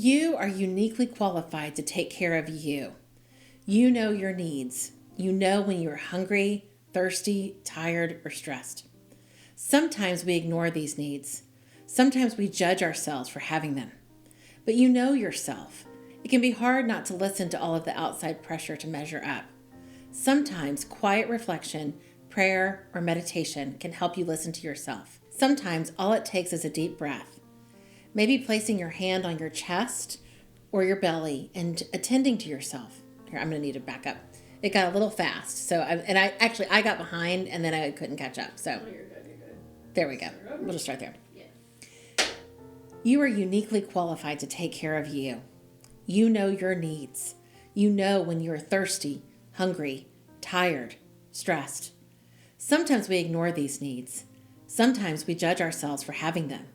You are uniquely qualified to take care of you. You know your needs. You know when you're hungry, thirsty, tired, or stressed. Sometimes we ignore these needs. Sometimes we judge ourselves for having them. But you know yourself. It can be hard not to listen to all of the outside pressure to measure up. Sometimes quiet reflection, prayer, or meditation can help you listen to yourself. Sometimes all it takes is a deep breath. Maybe placing your hand on your chest or your belly and attending to yourself. Here, I'm going to need to back up. It got a little fast. So, I got behind and then I couldn't catch up. So, You're good. there we go. We'll just start there. Yeah. You are uniquely qualified to take care of you. You know your needs. You know when you're thirsty, hungry, tired, stressed. Sometimes we ignore these needs. Sometimes we judge ourselves for having them.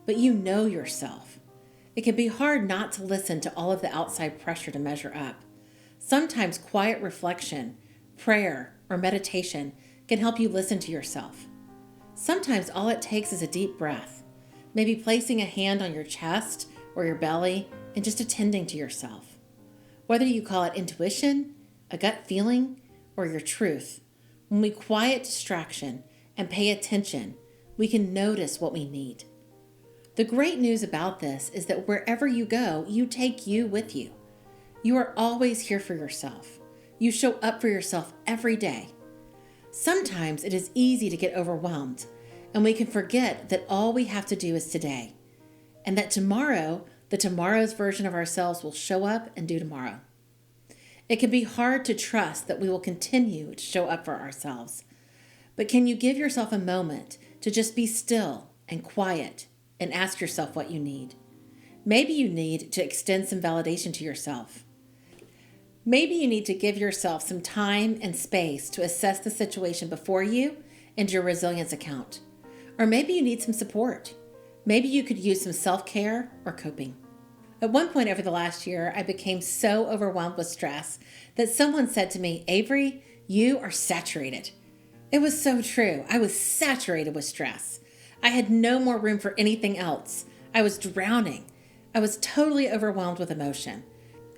But you know yourself. It can be hard not to listen to all of the outside pressure to measure up. Sometimes quiet reflection, prayer, or meditation can help you listen to yourself. Sometimes all it takes is a deep breath, maybe placing a hand on your chest or your belly and just attending to yourself. Whether you call it intuition, a gut feeling, or your truth, when we quiet distraction and pay attention, we can notice what we need. The great news about this is that wherever you go, you take you with you. You are always here for yourself. You show up for yourself every day. Sometimes it is easy to get overwhelmed, and we can forget that all we have to do is today, and that tomorrow, the tomorrow's version of ourselves will show up and do tomorrow. It can be hard to trust that we will continue to show up for ourselves, but can you give yourself a moment to just be still and quiet and ask yourself what you need? Maybe you need to extend some validation to yourself. Maybe you need to give yourself some time and space to assess the situation before you and your resilience account. Or maybe you need some support. Maybe you could use some self-care or coping. At one point over the last year, I became so overwhelmed with stress that someone said to me, "Avery, you are saturated." It was so true. I was saturated with stress. I had no more room for anything else. I was drowning. I was totally overwhelmed with emotion.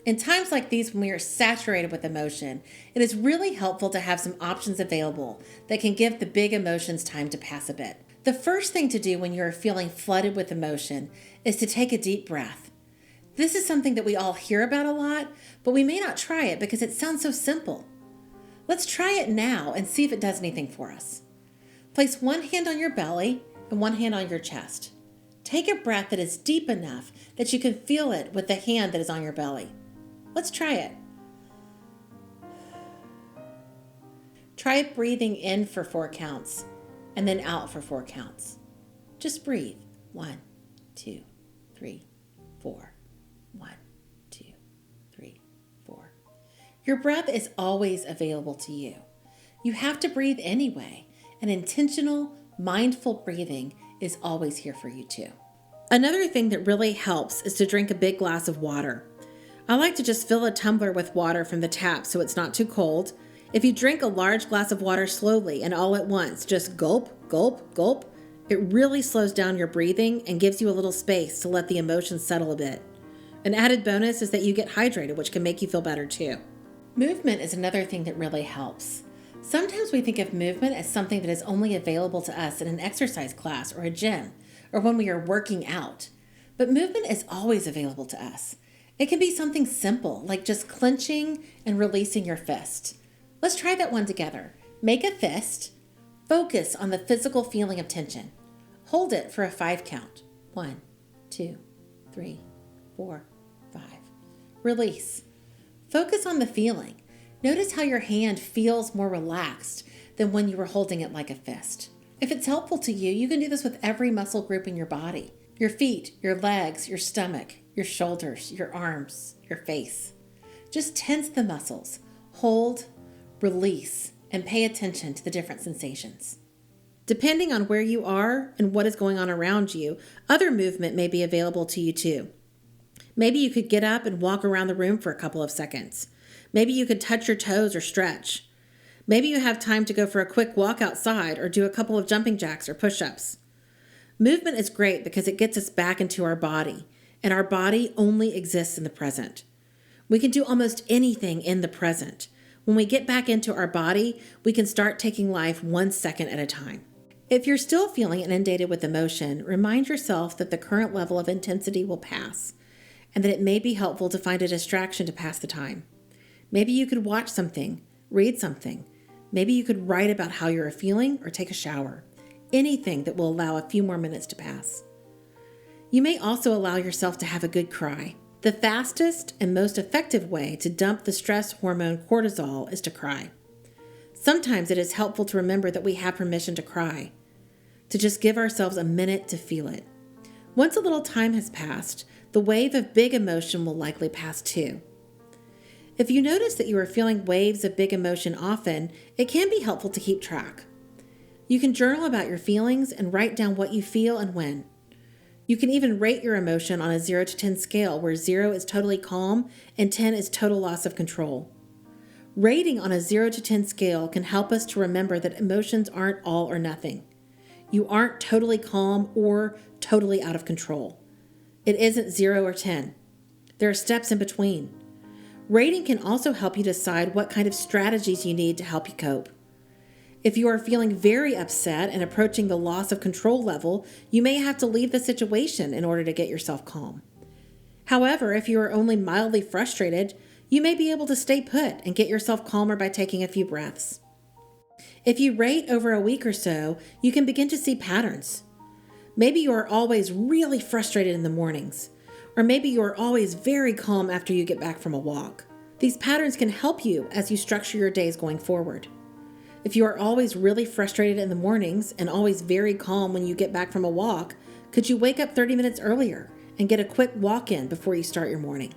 In times like these, when we are saturated with emotion, it is really helpful to have some options available that can give the big emotions time to pass a bit. The first thing to do when you are feeling flooded with emotion is to take a deep breath. This is something that we all hear about a lot, but we may not try it because it sounds so simple. Let's try it now and see if it does anything for us. Place one hand on your belly and one hand on your chest. Take a breath that is deep enough that you can feel it with the hand that is on your belly. Let's try it. Try breathing in for 4 counts and then out for 4 counts. Just breathe. 1, 2, 3, 4. 1, 2, 3, 4. Your breath is always available to you. You have to breathe anyway, and intentional, mindful breathing is always here for you too. Another thing that really helps is to drink a big glass of water. I like to just fill a tumbler with water from the tap so it's not too cold. If you drink a large glass of water slowly and all at once, just gulp, gulp, gulp, it really slows down your breathing and gives you a little space to let the emotions settle a bit. An added bonus is that you get hydrated, which can make you feel better too. Movement is another thing that really helps. Sometimes we think of movement as something that is only available to us in an exercise class or a gym, or when we are working out. But movement is always available to us. It can be something simple, like just clenching and releasing your fist. Let's try that one together. Make a fist. Focus on the physical feeling of tension. Hold it for a 5 count. 1, 2, 3, 4, 5. Release. Focus on the feeling. Notice how your hand feels more relaxed than when you were holding it like a fist. If it's helpful to you, you can do this with every muscle group in your body. Your feet, your legs, your stomach, your shoulders, your arms, your face. Just tense the muscles. Hold, release, and pay attention to the different sensations. Depending on where you are and what is going on around you, other movement may be available to you too. Maybe you could get up and walk around the room for a couple of seconds. Maybe you could touch your toes or stretch. Maybe you have time to go for a quick walk outside or do a couple of jumping jacks or push-ups. Movement is great because it gets us back into our body. and our body only exists in the present. We can do almost anything in the present. When we get back into our body, we can start taking life 1 second at a time. If you're still feeling inundated with emotion, remind yourself that the current level of intensity will pass, and that it may be helpful to find a distraction to pass the time. Maybe you could watch something, read something. Maybe you could write about how you're feeling or take a shower. Anything that will allow a few more minutes to pass. You may also allow yourself to have a good cry. The fastest and most effective way to dump the stress hormone cortisol is to cry. Sometimes it is helpful to remember that we have permission to cry, to just give ourselves a minute to feel it. Once a little time has passed, the wave of big emotion will likely pass too. If you notice that you are feeling waves of big emotion often, it can be helpful to keep track. You can journal about your feelings and write down what you feel and when. You can even rate your emotion on a 0 to 10 scale, where 0 is totally calm and 10 is total loss of control. Rating on a 0 to 10 scale can help us to remember that emotions aren't all or nothing. You aren't totally calm or totally out of control. It isn't 0 or 10. There are steps in between. Rating can also help you decide what kind of strategies you need to help you cope. If you are feeling very upset and approaching the loss of control level, you may have to leave the situation in order to get yourself calm. However, if you are only mildly frustrated, you may be able to stay put and get yourself calmer by taking a few breaths. If you rate over a week or so, you can begin to see patterns. Maybe you are always really frustrated in the mornings, or maybe you are always very calm after you get back from a walk. These patterns can help you as you structure your days going forward. If you are always really frustrated in the mornings and always very calm when you get back from a walk, could you wake up 30 minutes earlier and get a quick walk in before you start your morning?